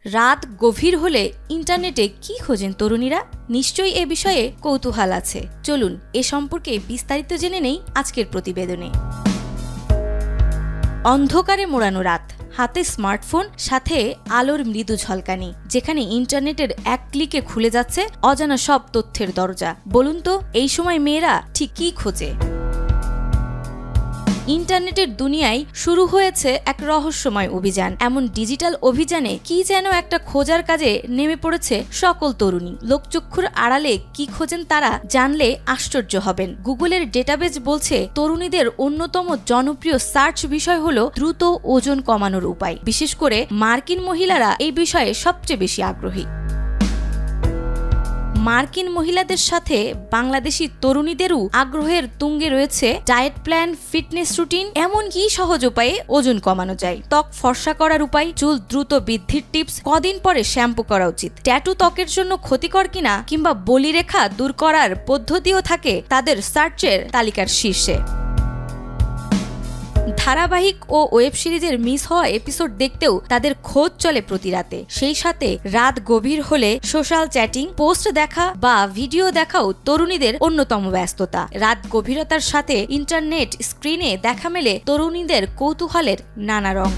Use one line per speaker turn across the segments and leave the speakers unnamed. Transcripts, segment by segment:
রাত গভীর হলে ইন্টারনেটে কি খোঁজেন তরুণীরা? নিশ্চয়ই এ বিষয়ে কৌতূহল আছে। চলুন এ সম্পর্কে বিস্তারিত জেনে নেই আজকের প্রতিবেদনে। অন্ধকারে মোড়ানো রাত, হাতে স্মার্টফোন, সাথে আলোর মৃদু ঝলকানি, যেখানে ইন্টারনেটের এক ক্লিকে খুলে যাচ্ছে অজানা সব তথ্যের দরজা। বলুন তো এই সময় মেয়েরা ঠিক কী খোঁজে? ইন্টারনেটের দুনিয়ায় শুরু হয়েছে এক রহস্যময় অভিযান। এমন ডিজিটাল অভিযানে কি যেন একটা খোঁজার কাজে নেমে পড়েছে সকল তরুণী। লোকচক্ষুর আড়ালে কি খোঁজেন তারা জানলে আশ্চর্য হবেন। গুগলের ডেটাবেজ বলছে তরুণীদের অন্যতম জনপ্রিয় সার্চ বিষয় হলো দ্রুত ওজন কমানোর উপায়। বিশেষ করে মার্কিন মহিলারা এই বিষয়ে সবচেয়ে বেশি আগ্রহী। মার্কিন মহিলাদের সাথে বাংলাদেশি তরুণীদেরও আগ্রহের তুঙ্গে রয়েছে ডায়েট প্ল্যান, ফিটনেস রুটিন, এমনকি সহজ উপায়ে ওজন কমানো যায়। ত্বক ফর্সা করার উপায়, চুল দ্রুত বৃদ্ধির টিপস, কদিন পরে শ্যাম্পু করা উচিত, ট্যাটু ত্বকের জন্য ক্ষতিকর কিনা, কিংবা বলিরেখা দূর করার পদ্ধতিও থাকে তাদের সার্চের তালিকার শীর্ষে। ধারাবাহিক ও ওয়েব সিরিজের মিস হওয়া এপিসোড দেখতেও তাদের খোঁজ চলে প্রতি রাতে। সেই সাথে রাত গভীর হলে সোশ্যাল চ্যাটিং, পোস্ট দেখা বা ভিডিও দেখাও তরুণীদের অন্যতম ব্যস্ততা। রাত গভীরতার সাথে ইন্টারনেট স্ক্রিনে দেখা মেলে তরুণীদের কৌতূহলের নানা রং।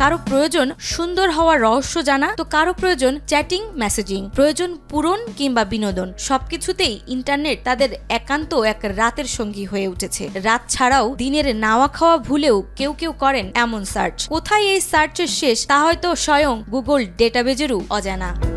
কারো প্রয়োজন সুন্দর হওয়ার রহস্য জানা, তো কারো প্রয়োজন চ্যাটিং, মেসেজিং, প্রয়োজন পূরণ কিংবা বিনোদন। সবকিছুতেই ইন্টারনেট তাদের একান্ত এক রাতের সঙ্গী হয়ে উঠেছে। রাত ছাড়াও দিনের নাওয়া খাওয়া ভুলেও কেউ কেউ করেন এমন সার্চ। কোথায় এই সার্চের শেষ তা হয়তো স্বয়ং গুগল ডেটাবেজেরও অজানা।